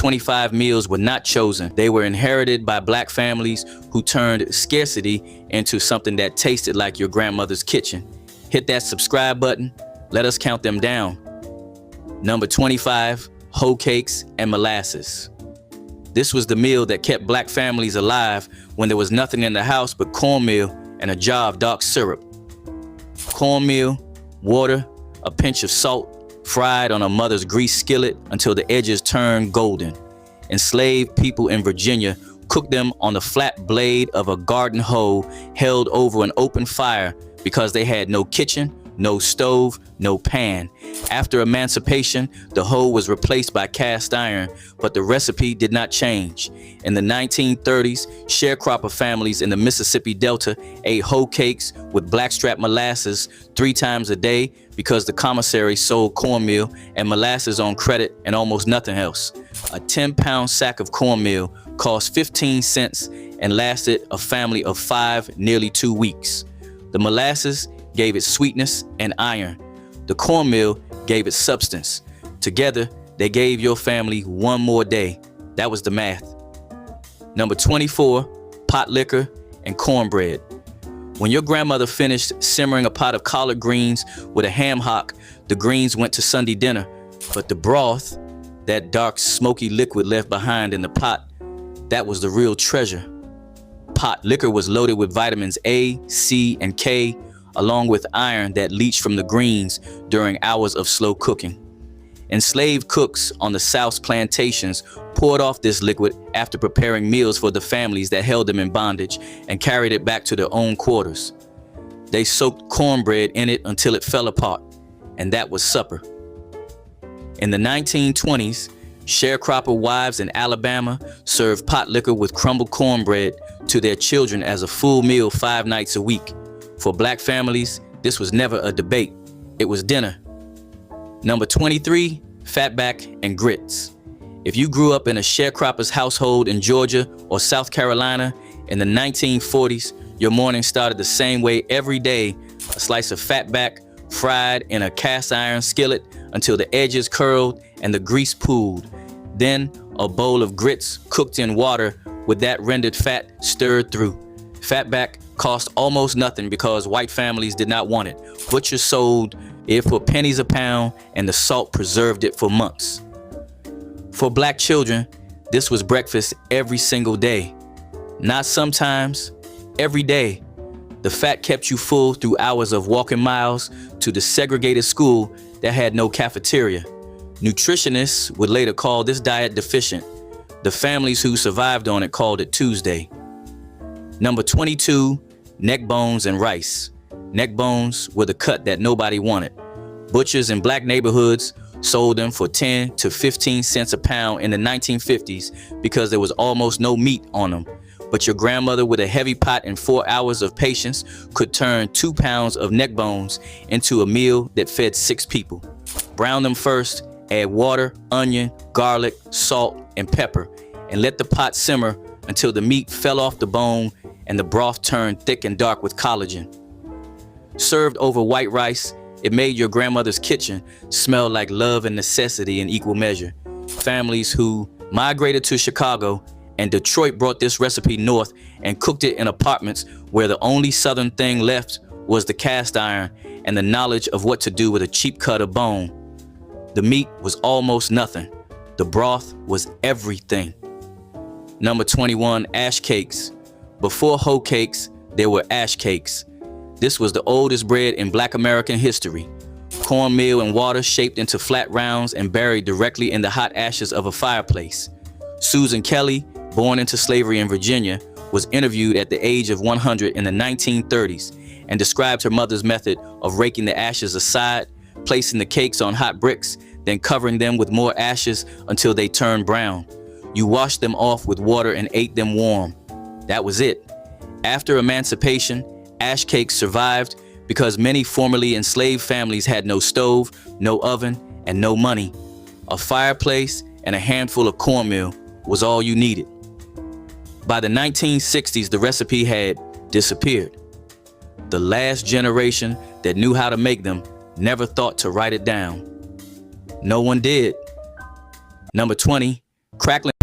25 meals were not chosen. They were inherited by black families who turned scarcity into something that tasted like your grandmother's kitchen. Hit that subscribe button. Let us count them down. Number 25, hoe cakes and molasses. This was the meal that kept black families alive when there was nothing in the house but cornmeal and a jar of dark syrup. Cornmeal, water, a pinch of salt, fried on a mother's grease skillet until the edges turned golden. Enslaved people in Virginia cooked them on the flat blade of a garden hoe held over an open fire because they had no kitchen, no stove, no pan. After emancipation, the hoe was replaced by cast iron, but the recipe did not change. In the 1930s, sharecropper families in the Mississippi Delta ate hoe cakes with blackstrap molasses 3 times a day because the commissary sold cornmeal and molasses on credit and almost nothing else. A 10-pound sack of cornmeal cost 15 cents and lasted a family of 5 nearly 2 weeks. The molasses gave it sweetness and iron. The cornmeal gave it substance. Together, they gave your family 1 more day. That was the math. Number 24, pot liquor and cornbread. When your grandmother finished simmering a pot of collard greens with a ham hock, the greens went to Sunday dinner. But the broth, that dark smoky liquid left behind in the pot, that was the real treasure. Pot liquor was loaded with vitamins A, C, and K, along with iron that leached from the greens during hours of slow cooking. Enslaved cooks on the South's plantations poured off this liquid after preparing meals for the families that held them in bondage and carried it back to their own quarters. They soaked cornbread in it until it fell apart, and that was supper. In the 1920s, sharecropper wives in Alabama served pot liquor with crumbled cornbread to their children as a full meal 5 nights a week. For black families, this was never a debate. It was dinner. Number 23, fatback and grits. If you grew up in a sharecropper's household in Georgia or South Carolina in the 1940s, your morning started the same way every day: a slice of fatback fried in a cast iron skillet until the edges curled and the grease pooled. Then a bowl of grits cooked in water with that rendered fat stirred through. Fatback cost almost nothing because white families did not want it. Butchers sold it for pennies a pound, and the salt preserved it for months. For black children, this was breakfast every single day. Not sometimes, every day. The fat kept you full through hours of walking miles to the segregated school that had no cafeteria. Nutritionists would later call this diet deficient. The families who survived on it called it Tuesday. Number 22, neck bones and rice. Neck bones were the cut that nobody wanted. Butchers in black neighborhoods sold them for 10 to 15 cents a pound in the 1950s because there was almost no meat on them. But your grandmother with a heavy pot and 4 hours of patience could turn 2 pounds of neck bones into a meal that fed 6 people. Brown them first, add water, onion, garlic, salt, and pepper, and let the pot simmer until the meat fell off the bone and the broth turned thick and dark with collagen. Served over white rice, it made your grandmother's kitchen smell like love and necessity in equal measure. Families who migrated to Chicago and Detroit brought this recipe north and cooked it in apartments where the only southern thing left was the cast iron and the knowledge of what to do with a cheap cut of bone. The meat was almost nothing. The broth was everything. Number 21, ash cakes. Before hoe cakes, there were ash cakes. This was the oldest bread in Black American history. Cornmeal and water shaped into flat rounds and buried directly in the hot ashes of a fireplace. Susan Kelly, born into slavery in Virginia, was interviewed at the age of 100 in the 1930s and described her mother's method of raking the ashes aside, placing the cakes on hot bricks, then covering them with more ashes until they turned brown. You washed them off with water and ate them warm. That was it. After emancipation, ash cakes survived because many formerly enslaved families had no stove, no oven, and no money. A fireplace and a handful of cornmeal was all you needed. By the 1960s, the recipe had disappeared. The last generation that knew how to make them never thought to write it down. No one did. Number 20, Crackling